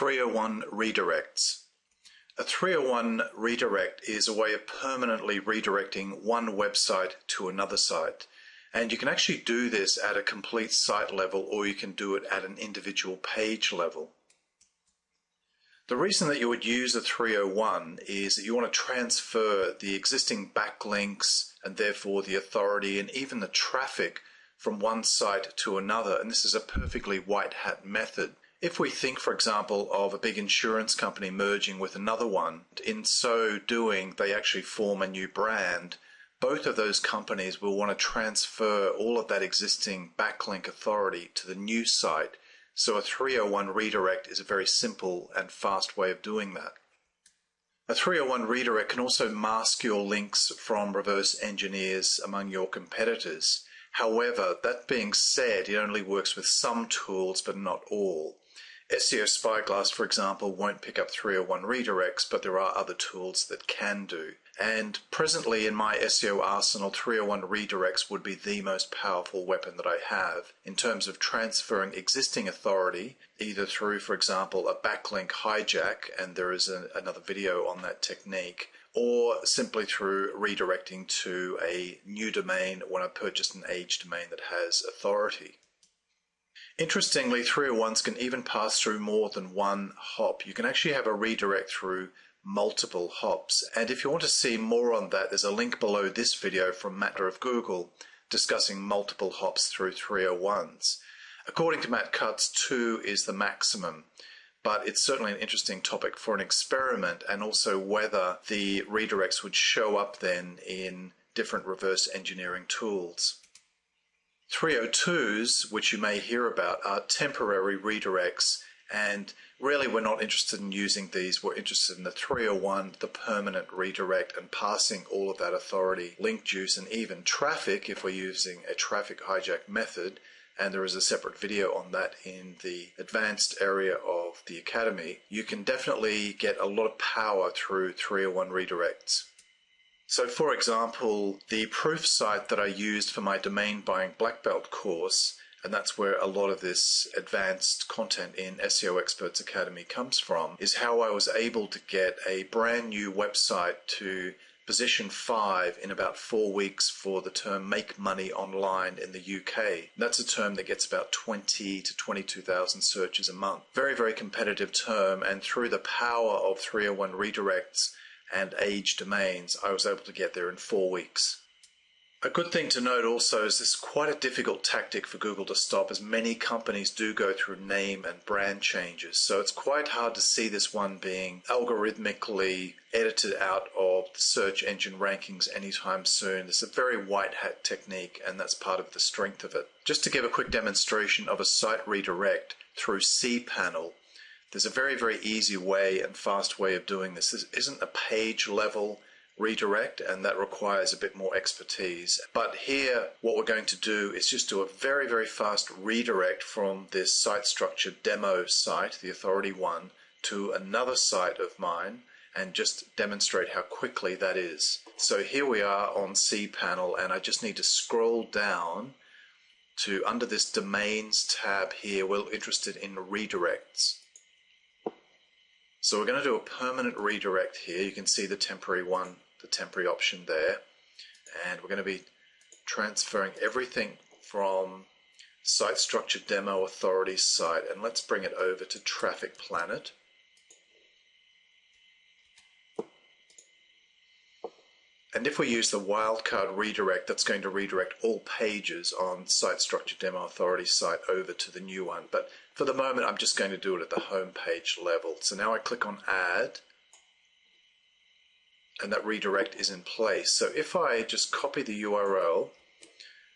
301 redirects. A 301 redirect is a way of permanently redirecting one website to another site. And you can actually do this at a complete site level, or you can do it at an individual page level. The reason that you would use a 301 is that you want to transfer the existing backlinks and therefore the authority and even the traffic from one site to another. And this is a perfectly white hat method. If we think, for example, of a big insurance company merging with another one, in so doing, they actually form a new brand. Both of those companies will want to transfer all of that existing backlink authority to the new site. So a 301 redirect is a very simple and fast way of doing that. A 301 redirect can also mask your links from reverse engineers among your competitors. However, that being said, it only works with some tools but not all. SEO Spyglass, for example, won't pick up 301 redirects, but there are other tools that can do. And presently in my SEO arsenal, 301 redirects would be the most powerful weapon that I have in terms of transferring existing authority, either through, for example, a backlink hijack, and there is another video on that technique, or simply through redirecting to a new domain when I purchased an age domain that has authority. Interestingly, 301s can even pass through more than one hop. You can actually have a redirect through multiple hops. And if you want to see more on that, there's a link below this video from Matter of Google discussing multiple hops through 301s. According to Matt Cutts, 2 is the maximum, but it's certainly an interesting topic for an experiment, and also whether the redirects would show up then in different reverse engineering tools. 302s, which you may hear about, are temporary redirects, and really we're not interested in using these. We're interested in the 301, the permanent redirect, and passing all of that authority, link juice, and even traffic if we're using a traffic hijack method. And there is a separate video on that in the advanced area of the Academy. You can definitely get a lot of power through 301 redirects. So for example, the proof site that I used for my domain buying black belt course, and that's where a lot of this advanced content in SEO Experts Academy comes from, is how I was able to get a brand new website to position 5 in about 4 weeks for the term make money online in the UK. That's a term that gets about 20 to 22,000 searches a month. Very, very competitive term, and through the power of 301 redirects and age domains, I was able to get there in 4 weeks. A good thing to note also is this is quite a difficult tactic for Google to stop, as many companies do go through name and brand changes. So it's quite hard to see this one being algorithmically edited out of the search engine rankings anytime soon. It's a very white hat technique, and that's part of the strength of it. Just to give a quick demonstration of a site redirect through cPanel, there's a very, very easy way and fast way of doing this. This isn't a page level redirect, and that requires a bit more expertise. But here, what we're going to do is just do a very, very fast redirect from this site structure demo site, the authority one, to another site of mine, and just demonstrate how quickly that is. So here we are on cPanel, and I just need to scroll down to under this domains tab here. We're interested in redirects. So we're going to do a permanent redirect here. You can see the temporary one, the temporary option there. And we're going to be transferring everything from site structure demo authority site. And let's bring it over to Traffic Planet. And if we use the wildcard redirect, that's going to redirect all pages on site structure demo authority site over to the new one. But for the moment, I'm just going to do it at the home page level. So now I click on Add, and that redirect is in place. So if I just copy the URL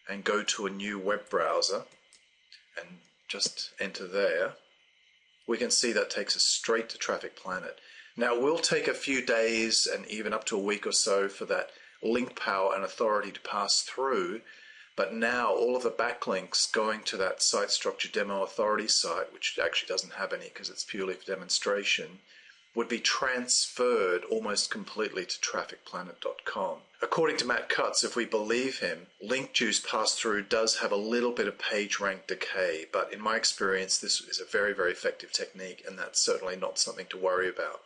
and go to a new web browser and just enter there, we can see that takes us straight to Traffic Planet. Now, it will take a few days and even up to a week or so for that link power and authority to pass through, but now all of the backlinks going to that site structure demo authority site, which actually doesn't have any because it's purely for demonstration, would be transferred almost completely to trafficplanet.com. According to Matt Cutts, if we believe him, link juice pass-through does have a little bit of page rank decay, but in my experience, this is a very, very effective technique, and that's certainly not something to worry about.